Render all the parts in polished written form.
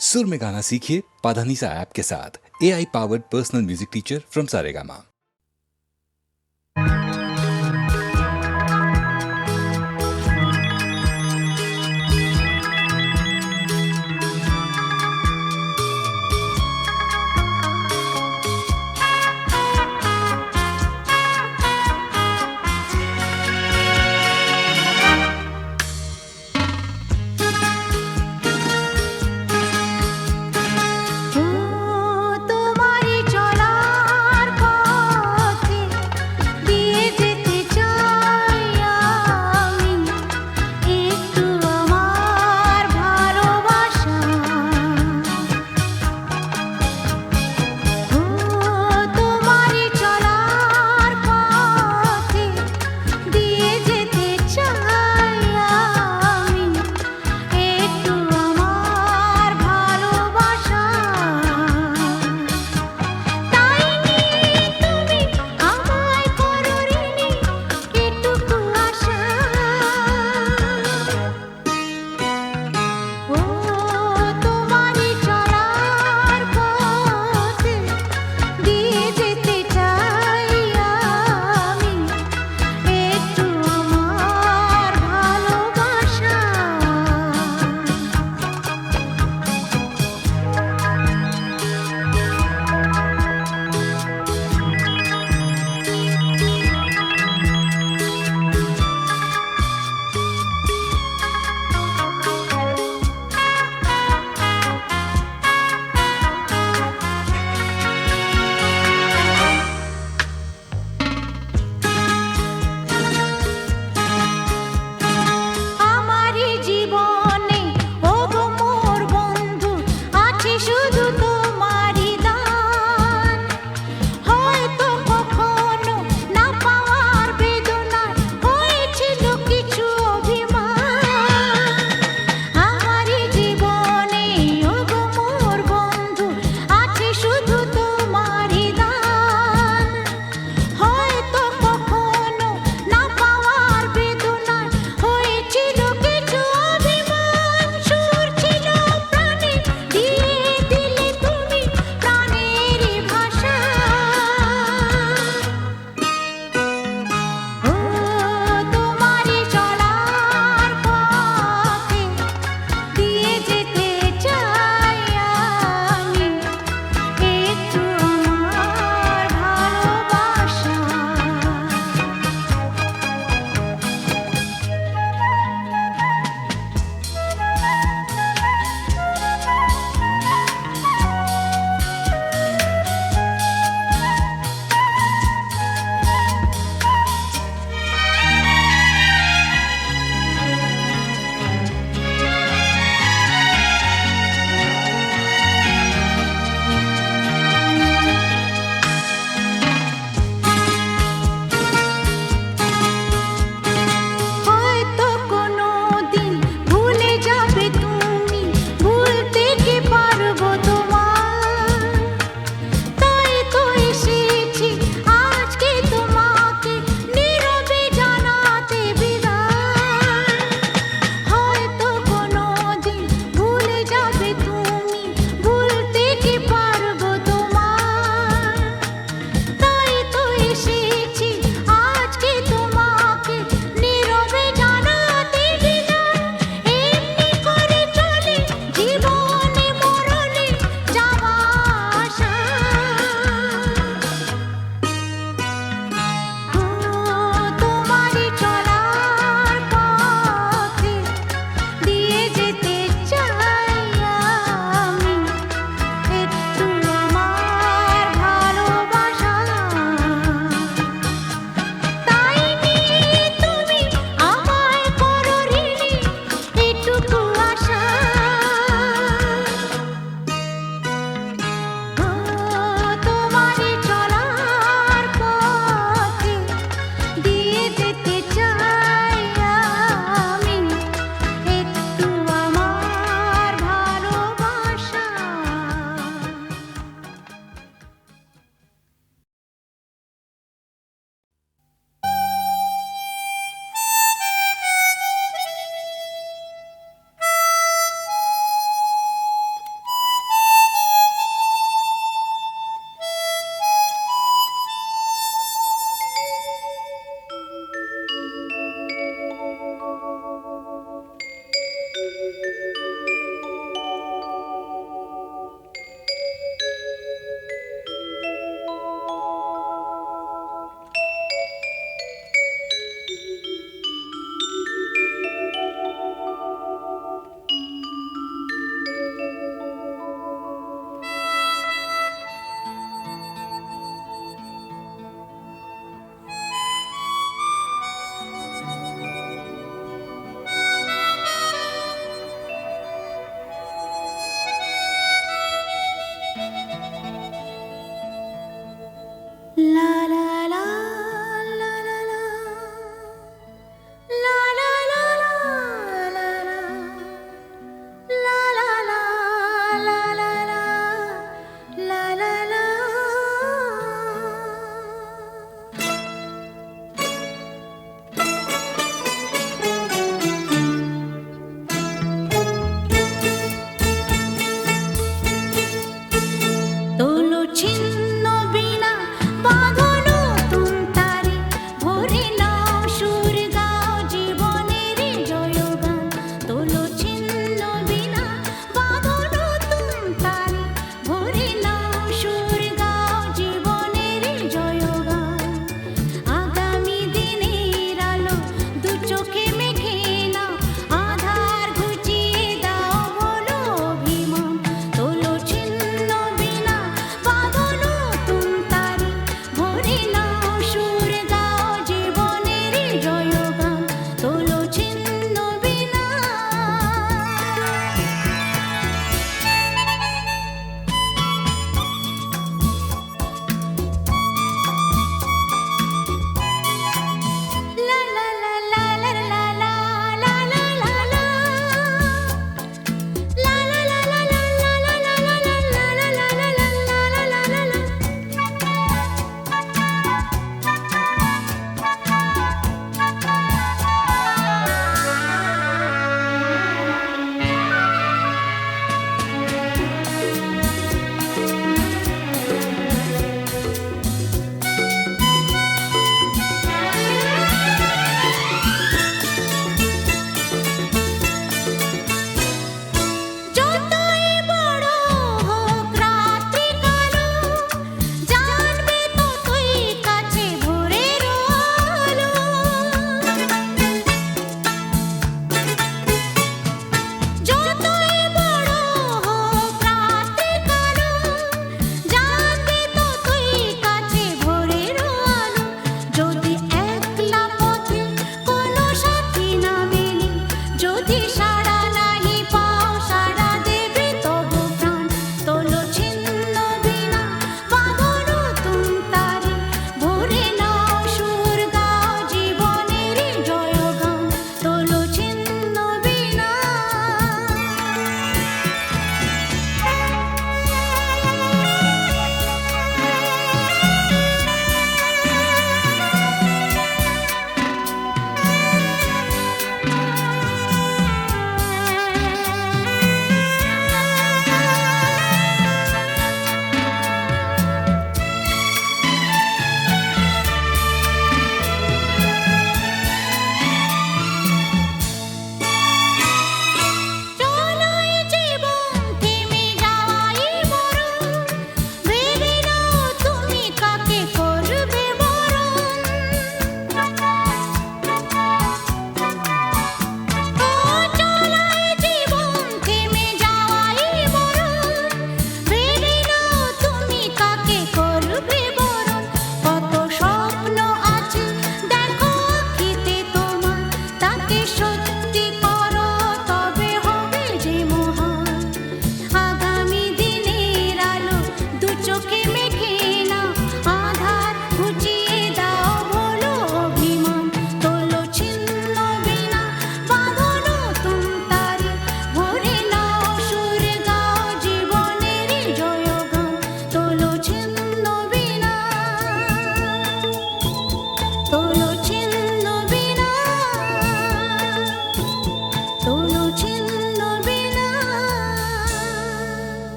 सुर में गाना सीखिए पाधानीसा ऐप के साथ। AI powered personal music teacher from Saregama. তোমারি চলার পথ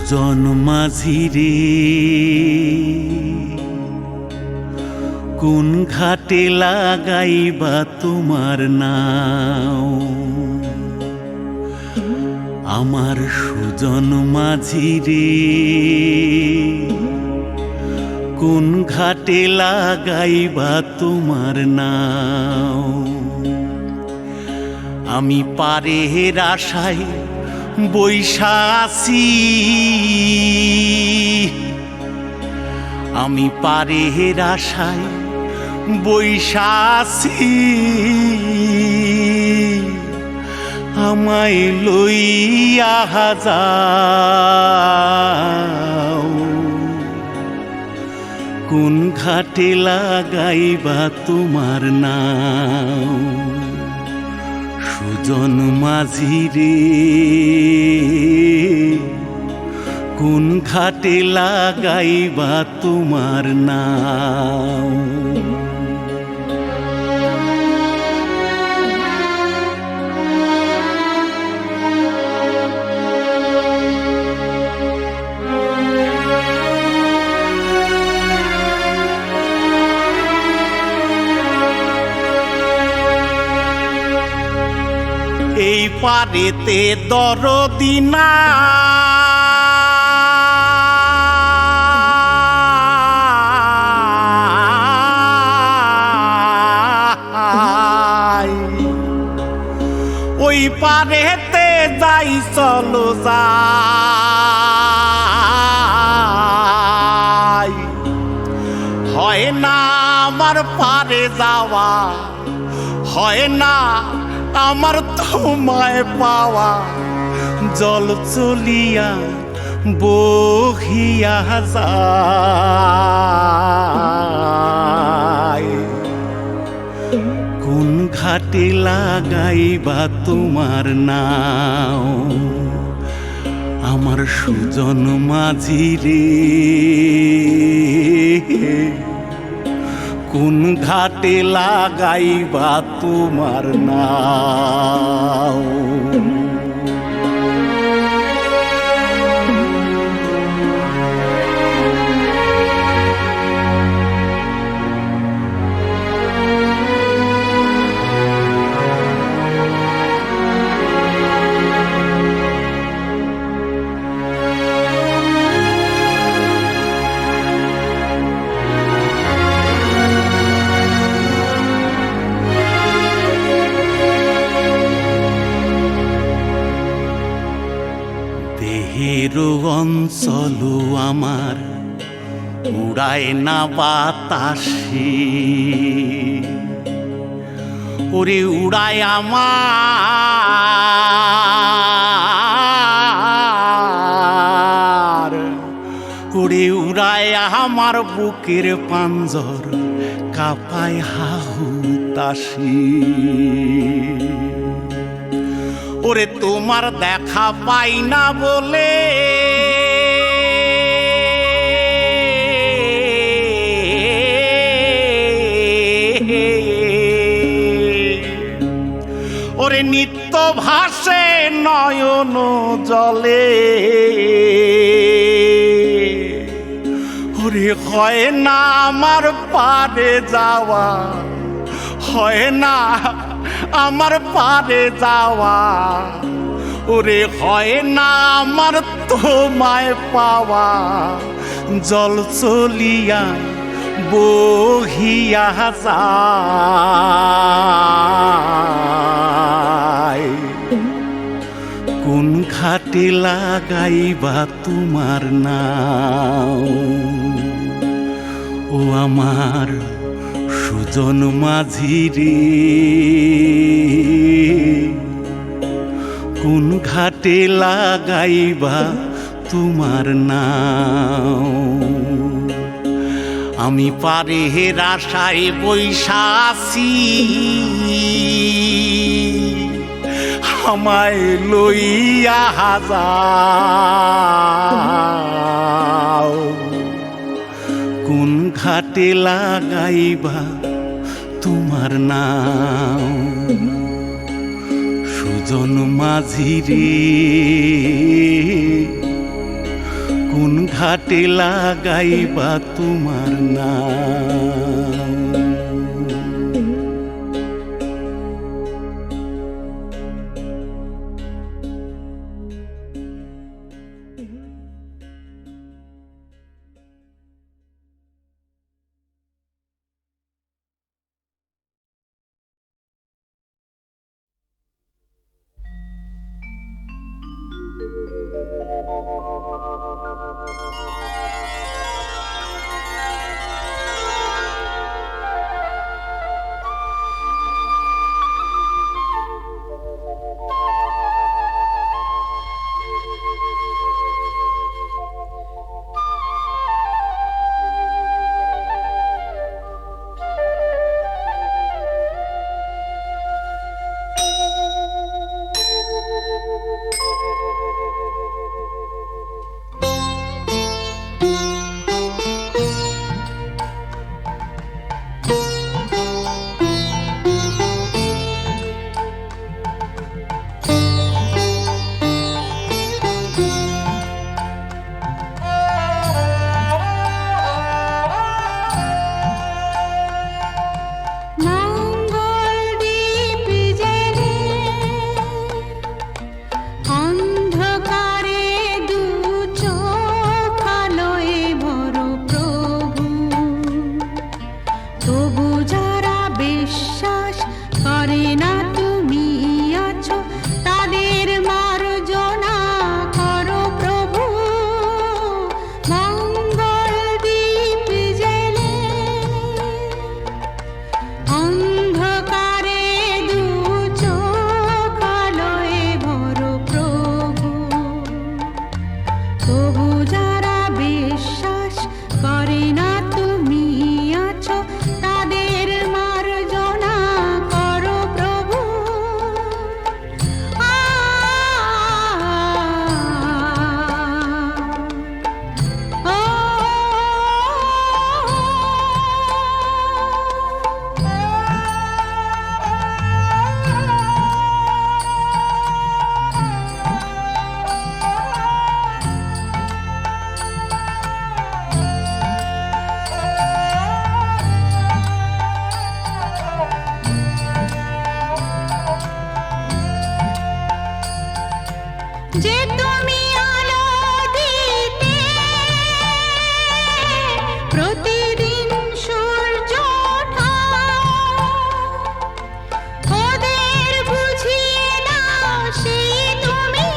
জন মাঝিরে কোন ঘাটে লাগাইবা তোমার নাও আমার সুজন মাঝি রে কোন ঘাটে লাগাইবা তোমার নাও আমি পারের আশায় বৈশা আছি আমি পারের আশায় বৈশা আছি আমায় লইয়া যাও কোন ঘাটে লাগাইবা তোমার নাও সুজন মাঝি রে কোন ঘাটে লাগাইবা তোমার নাও এই পারেতে দরদি নাই ওই পারেতে যাই চলো যাই হয় না আমার পারে যাওয়া হয় না আমার তোমায় পাওয়া জল চলিয়া বহিয়া যায় কোন ঘাটে লাগাইবা তোমার নাও আমার সুজন মাঝি রে কোন ঘাটে লাগাইবা তোমার নাও দেহেরও অঞ্চল আমার উড়ায় না বাতাসে ওরে উড়ায় আমার ওরে উড়ায় আমার বুকের পাঞ্জর কাঁপায় হাহুতাশি ওরে তোমার দেখা পাই না বলে ওরে নিত্য ভাসে নয়ন জলে ওরে হয় না আমার পারে যাওয়া হয় না আমার পারে যাওয়া ওরে হয় না আমার তোমায় পাওয়া জল চলিয়া বহিয়া যায় কোন ঘাটে লাগাইবা তোমার নাও ও আমার সুজন মাঝি রে কোন ঘাটে লাগাইবা তোমার নাও আমি পারের আশায় বৈশা আছি আমায় লইয়া যাও কোন ঘাটে লাগাইবা তোমার নাও সুজন মাঝি রে কোন ঘাটে লাগাইবা তোমার নাও যে তুমি আলো দিতে প্রতিদিন সূর্য ওঠাও, ওদের বুঝিয়ে দাও সেই তুমি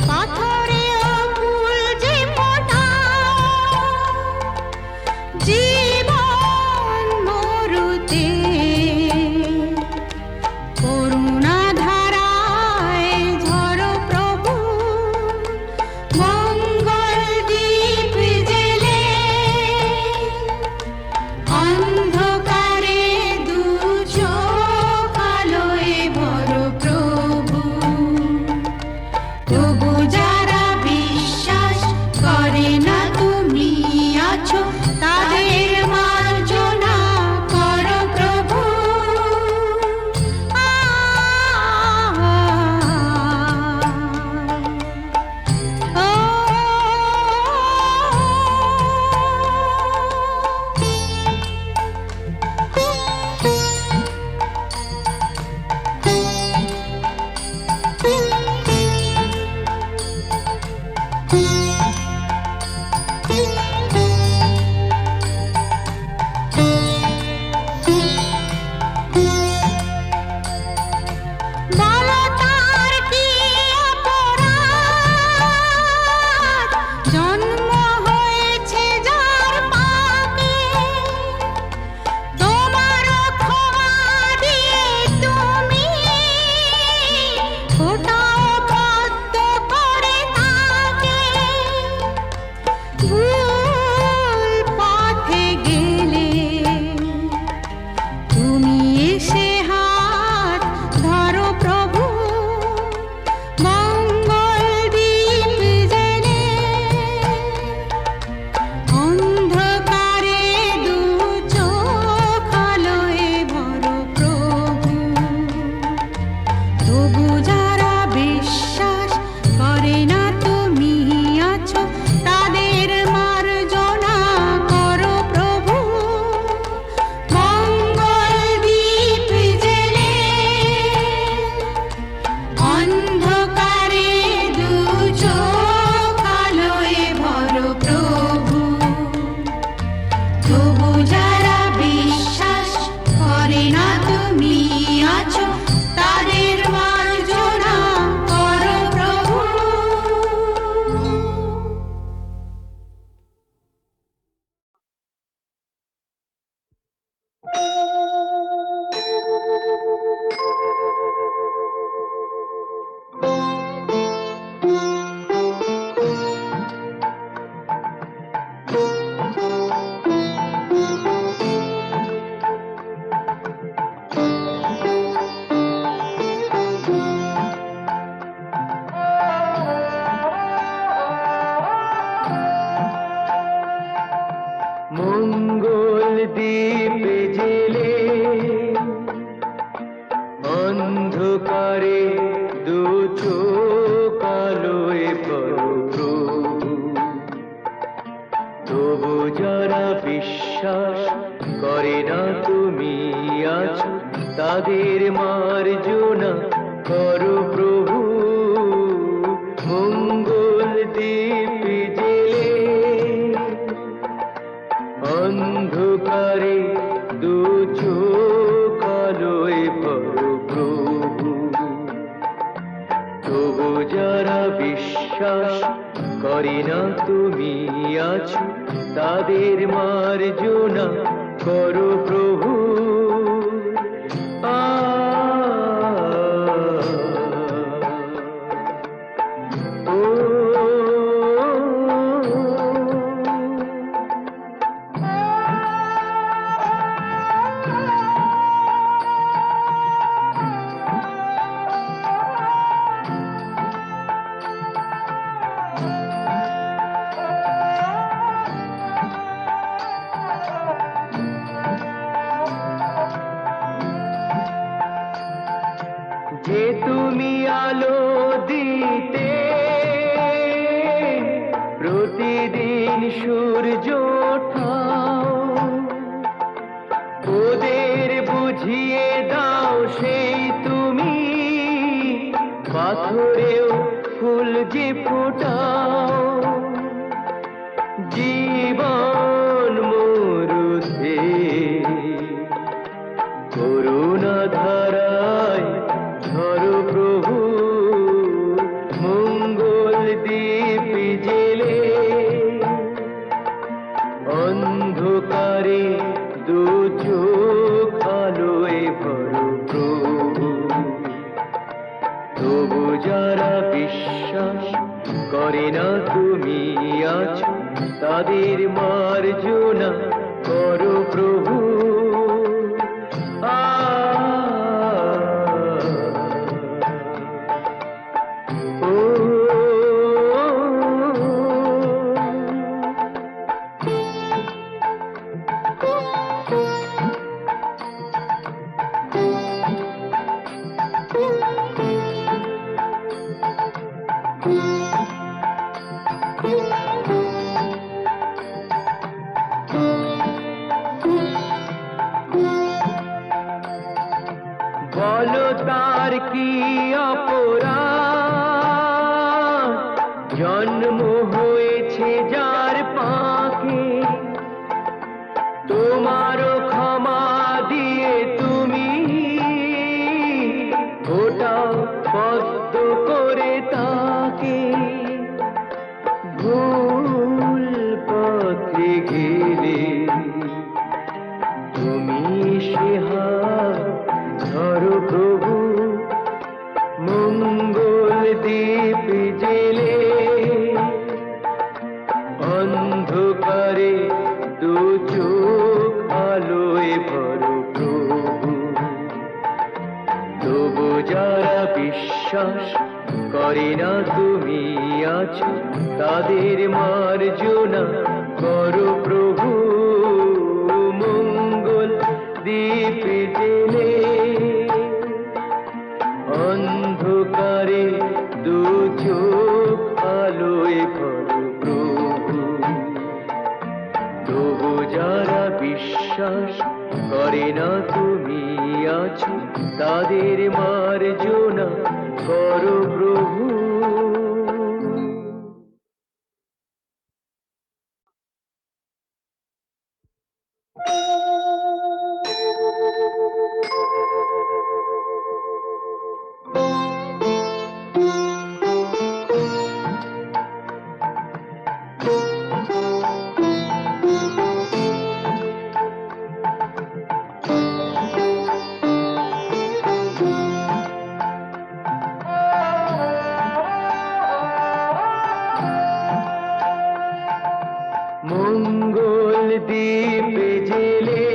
পাথরেও ফুল যে ফোটাও। জীবন মরুতে করুণা ধারায় ঝরো প্রভু, মঙ্গল দীপ জেলে অন্ধকারে দু চোখ আলোয় ভরো প্রভু। তবু যারা বিশ্বাস করে না তুমি আছো, তাদের মার্জনা করো প্রভু। বলো তার কি অপরাধ, জন্ম হয়েছে যার পাপে, তোমার ক্ষমা দিয়ে তুমি ফোটাও পদ্ম করে তাকে। ভুল পথে গেলে তুমি এসে হাত ধরো প্রভু, মঙ্গল দীপ জেলে অন্ধকারে দু চোখ আলোয় ভরো প্রভু। তবু যারা বিশ্বাস করে না তুমি আছো, তাদের মার্জনা করো প্রভু। মঙ্গল দীপ জেলে অন্ধকারে দু চোখ আলোয় ভরো প্রভু। তবু যারা বিশ্বাস করে না তুমি আছো, তাদের মার্জনা করো প্রভু। মঙ্গল দ্বীপ জেলে অন্ধকারে দু চোখ আলোয় ভরো প্রভু। তবু যারা বিশ্বাস করে না তুমি আছো, তাদের মার্জনা করো প্রভু। মঙ্গল দ্বীপ জেলে অন্ধকারে দু চোখ আলোয় ভরো প্রভু। তবু যারা বিশ্বাস করে না তুমি আছো, তাদের মার্জনা করো প্রভু। যে তুমি আলো দিতে প্রতিদিন সূর্য ওঠাও, ওদের বুঝিয়ে দাও সেই তুমি পাথরেও যে ফোটাও জীবন মরুতে করুণা ধারায় ধরো প্রভু মঙ্গল দীপ জেলে অন্ধকারে দু চোখ আলোয় ভরো প্রভু তবু যারা বিশ্বাস করে না তুমি আছো তাদের মার্জনা করো প্রভু বলো তার কি অপরাধ জন্ম হয়েছে যার পাকে তোমারও ক্ষমা দিয়ে তুমি ওটাও পদ্ম করে তাকে ভুল পথে গেলে তুমি সে হাত ধরো প্রভু মঙ্গল দীপ জেলে অন্ধকারে দু চোখ আলোয় ভরো প্রভু তবু যারা বিশ্বাস করে না তুমি আছো তাদের মার্জনা করো প্রভু মঙ্গল দীপ জেলে অন্ধকারে দু চোখ আলোয় ভরো প্রভু তবু যারা বিশ্বাস করে না তুমি আছো তাদের মার্জনা করো প্রভু মঙ্গল দীপ জেলে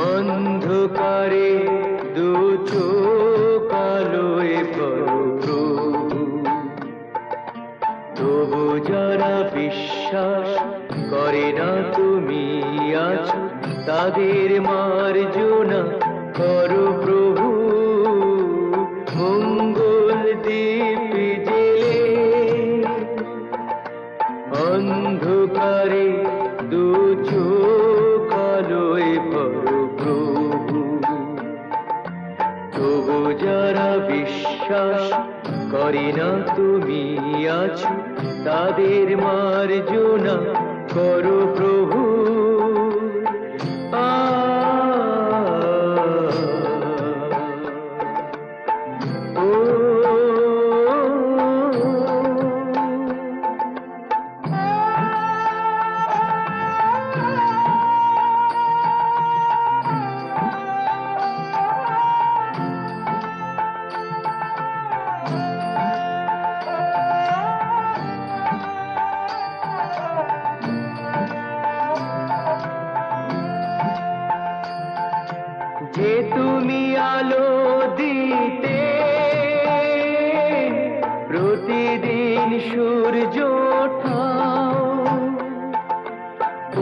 অন্ধকারে দু চোখ আলোয় ভরো প্রভু তবু যারা বিশ্বাস করে না তুমি আছো তাদের মার্জনা করো প্রভু মঙ্গল দীপ জেলে অন্ধকারে দু চোখ আলোয় ভরো প্রভু তবু যারা বিশ্বাস করে না তুমি আছো তাদের মার্জনা করো প্রভু যে তুমি আলো দিতে প্রতিদিন সূর্য ওঠাও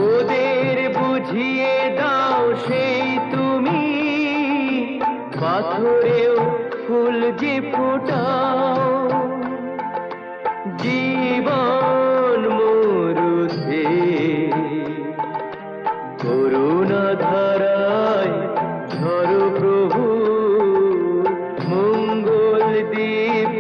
ওদের বুঝিয়ে দাও সেই তুমি পাথরেও ফুল যে ফোটাও জীবন মরুতে করুণা ধারায় ধরো প্রভু মঙ্গল দীপ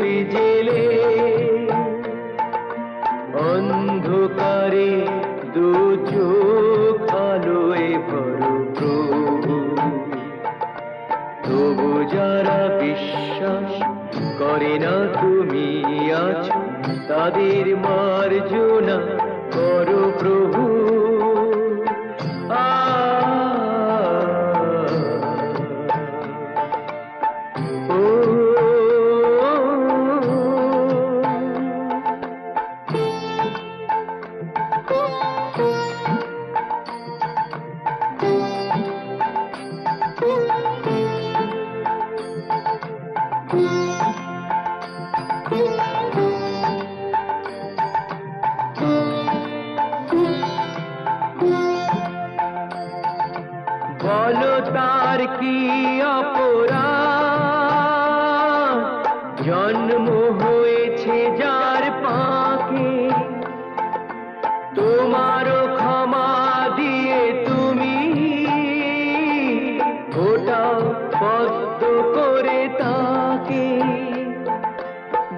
তবু যারা বিশ্বাস করে না তুমি আছো, তাদের মার্জনা করো প্রভু। বলো তার কি অপরাধ, জন্ম হয়েছে যার পাকে, তোমারও ক্ষমা দিয়ে তুমি ওটাও পদ্ম করে তাকে।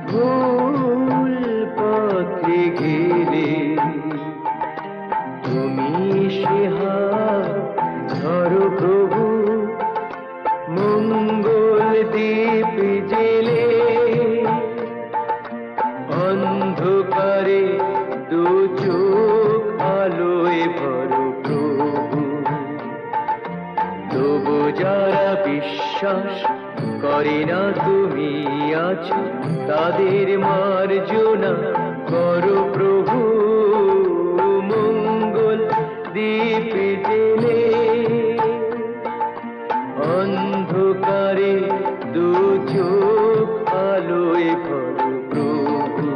ভুল পথে গেলে তুমি সে হাত ধরো প্রভু, মঙ্গল দ্বীপ জেলে অন্ধকারে দু চোখ আলোয় ভরো প্রভু। তবু যারা বিশ্বাস করে না তুমি আছো, তাদের মার্জনা করো প্রভু। মঙ্গল দ্বীপ জেলে অন্ধকারে দু চোখ আলোয় ভরো প্রভু।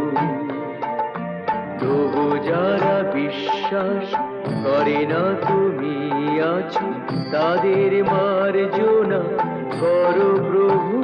তবু যারা বিশ্বাস করে না তুমি আছো, তাদের মার্জনা করো প্রভু।